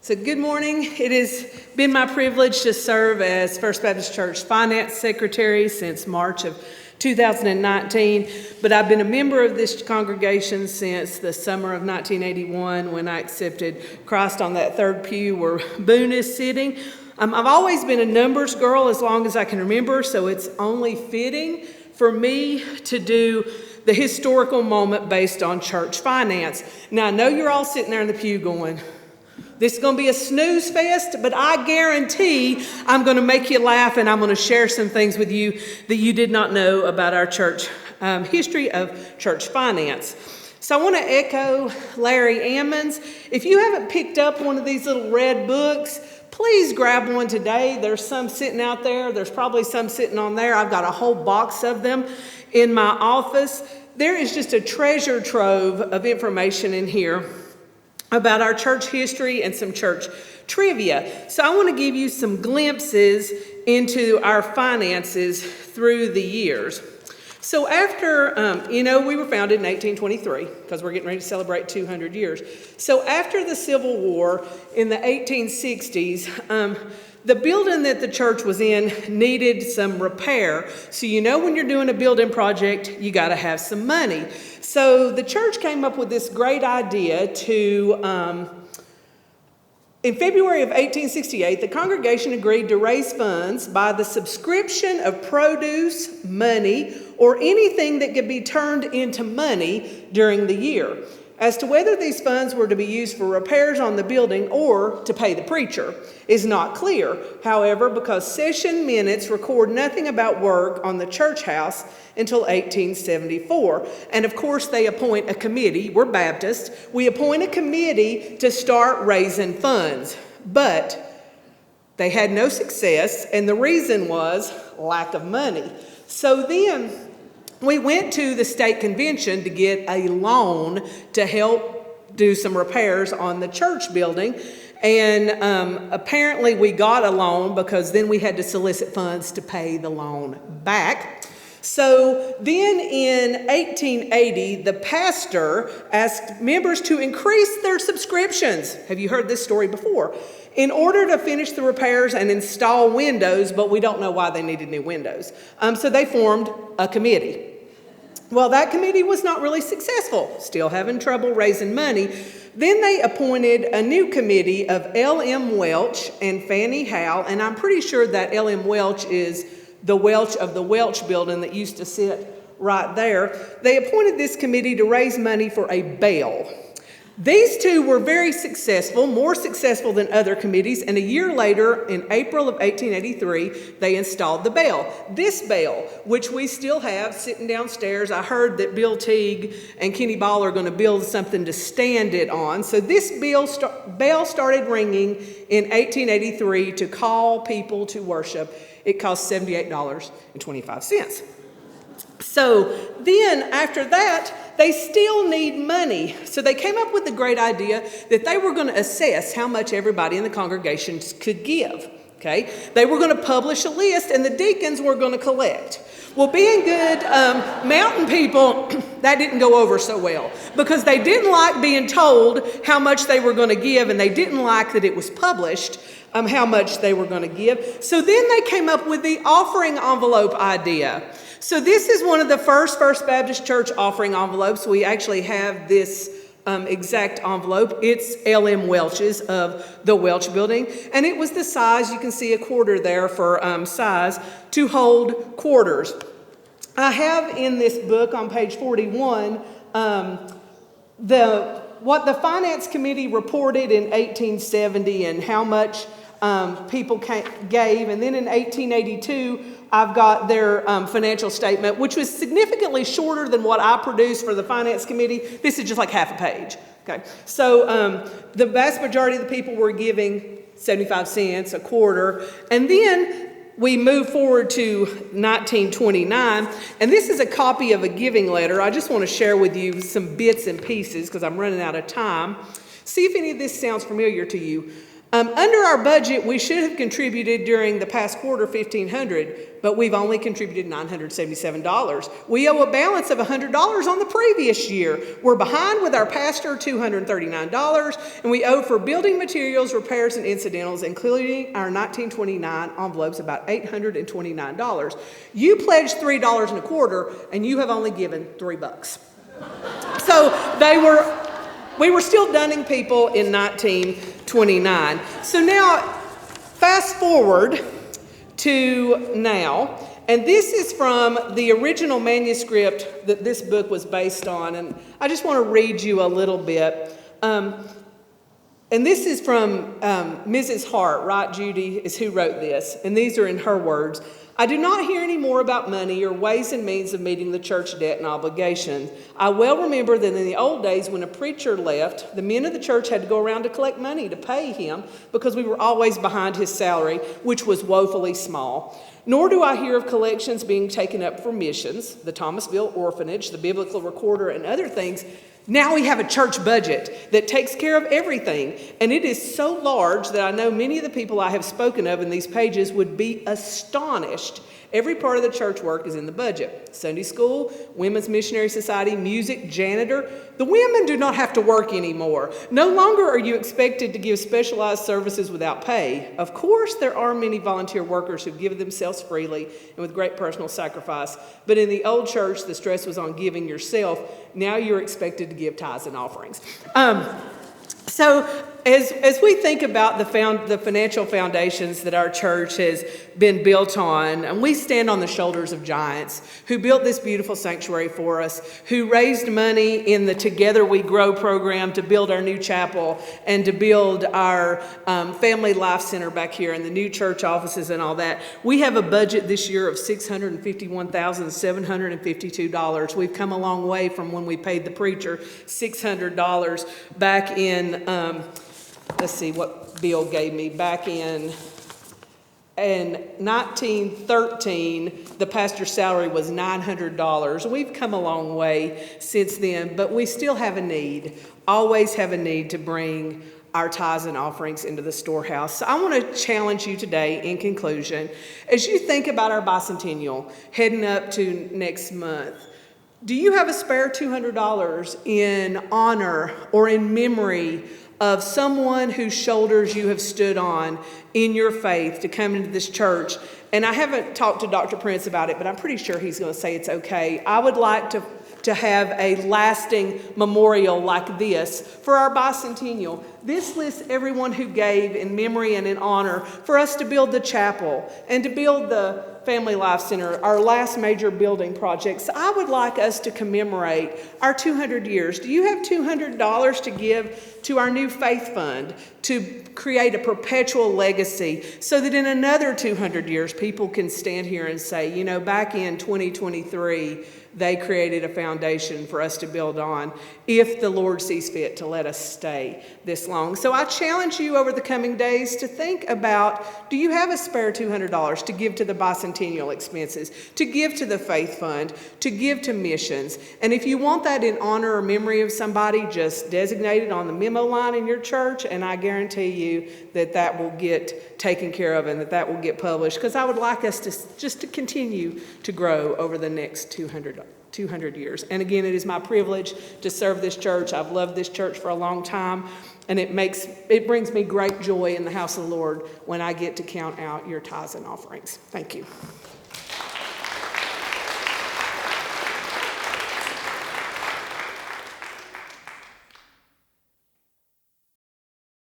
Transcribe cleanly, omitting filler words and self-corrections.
So good morning. It has been my privilege to serve as First Baptist Church Finance Secretary since March of 2019, but I've been a member of this congregation since the summer of 1981 when I accepted Christ on that third pew where Boone is sitting. I've always been a numbers girl as long as I can remember, so it's only fitting for me to do the historical moment based on church finance. Now, I know you're all sitting there in the pew going, this is going to be a snooze fest, but I guarantee I'm going to make you laugh and I'm going to share some things with you that you did not know about our church history of church finance. So I want to echo Larry Ammons. If you haven't picked up one of these little red books, please grab one today. There's some sitting out there. There's probably some sitting on there. I've got a whole box of them in my office. There is just a treasure trove of information in here about our church history and some church trivia. So I want to give you some glimpses into our finances through the years. So after, we were founded in 1823 because we're getting ready to celebrate 200 years. So after the Civil War in the 1860s, the building that the church was in needed some repair. So when you're doing a building project, you got to have some money. So the church came up with this great idea to, in February of 1868, the congregation agreed to raise funds by the subscription of produce, money, or anything that could be turned into money during the year. As to whether these funds were to be used for repairs on the building or to pay the preacher is not clear. However, because session minutes record nothing about work on the church house until 1874. And of course, they appoint a committee. We're Baptist. We appoint a committee to start raising funds. But they had no success, and the reason was lack of money. So then we went to the state convention to get a loan to help do some repairs on the church building. And apparently we got a loan because then we had to solicit funds to pay the loan back. So then in 1880, the pastor asked members to increase their subscriptions. Have you heard this story before? In order to finish the repairs and install windows, but we don't know why they needed new windows. So they formed a committee. Well, that committee was not really successful, still having trouble raising money. Then they appointed a new committee of L.M. Welch and Fannie Howell, and I'm pretty sure that L.M. Welch is the Welch of the Welch building that used to sit right there. They appointed this committee to raise money for a bell. These two were very successful, more successful than other committees, and a year later, in April of 1883, they installed the bell. This bell, which we still have sitting downstairs, I heard that Bill Teague and Kenny Ball are going to build something to stand it on. So this bell started ringing in 1883 to call people to worship. It cost $78.25. So then after that, they still need money. So they came up with the great idea that they were going to assess how much everybody in the congregation could give. Okay? They were going to publish a list and the deacons were going to collect. Well, being good mountain people, that didn't go over so well because they didn't like being told how much they were going to give, and they didn't like that it was published how much they were going to give. So then they came up with the offering envelope idea. So this is one of the First Baptist Church offering envelopes. We actually have this exact envelope. It's L.M. Welch's of the Welch building. And it was the size, you can see a quarter there for size, to hold quarters. I have in this book on page 41 what the Finance Committee reported in 1870 and how much people gave. And then in 1882, I've got their financial statement, which was significantly shorter than what I produced for the Finance Committee. This is just like half a page. Okay, so the vast majority of the people were giving 75 cents, a quarter. And then we move forward to 1929, and this is a copy of a giving letter. I just want to share with you some bits and pieces because I'm running out of time. See if any of this sounds familiar to you. Under our budget, we should have contributed during the past quarter $1,500, but we've only contributed $977. We owe a balance of $100 on the previous year. We're behind with our pastor, $239, and we owe for building materials, repairs, and incidentals, including our 1929 envelopes, about $829. You pledged $3.25, and you have only given $3. So we were still dunning people in 1929. So now, fast forward to now, and this is from the original manuscript that this book was based on, and I just want to read you a little bit. And this is from Mrs. Hart, right, Judy, is who wrote this, and these are in her words. I do not hear any more about money or ways and means of meeting the church debt and obligation. I well remember that in the old days when a preacher left, the men of the church had to go around to collect money to pay him because we were always behind his salary, which was woefully small. Nor do I hear of collections being taken up for missions, the Thomasville Orphanage, the Biblical Recorder, and other things. Now we have a church budget that takes care of everything, and it is so large that I know many of the people I have spoken of in these pages would be astonished. Every part of the church work is in the budget. Sunday school, Women's Missionary Society, music, janitor. The women do not have to work anymore. No longer are you expected to give specialized services without pay. Of course, there are many volunteer workers who give themselves freely and with great personal sacrifice. But in the old church, the stress was on giving yourself. Now you're expected to give tithes and offerings. So as we think about the financial foundations that our church has been built on, and we stand on the shoulders of giants who built this beautiful sanctuary for us, who raised money in the Together We Grow program to build our new chapel and to build our Family Life Center back here and the new church offices and all that. We have a budget this year of $651,752. We've come a long way from when we paid the preacher $600 back in let's see what Bill gave me. Back in 1913, the pastor's salary was $900. We've come a long way since then, but we still have a need, always have a need to bring our tithes and offerings into the storehouse. So I want to challenge you today in conclusion, as you think about our bicentennial heading up to next month, do you have a spare $200 in honor or in memory of someone whose shoulders you have stood on in your faith to come into this church? And I haven't talked to Dr. Prince about it, but I'm pretty sure he's going to say it's okay. I would like to have a lasting memorial like this for our bicentennial. This lists everyone who gave in memory and in honor for us to build the chapel and to build the Family Life Center, our last major building project. So I would like us to commemorate our 200 years. Do you have $200 to give to our new faith fund to create a perpetual legacy so that in another 200 years people can stand here and say, you know, back in 2023, they created a foundation for us to build on if the Lord sees fit to let us stay this long. So I challenge you over the coming days to think about, do you have a spare $200 to give to the bicentennial expenses, to give to the faith fund, to give to missions? And if you want that in honor or memory of somebody, just designate it on the memo line in your church, and I guarantee you that that will get taken care of and that will get published, because I would like us to just to continue to grow over the next 200 years. And again, it is my privilege to serve this church. I've loved this church for a long time, and it brings me great joy in the house of the Lord when I get to count out your tithes and offerings. Thank you.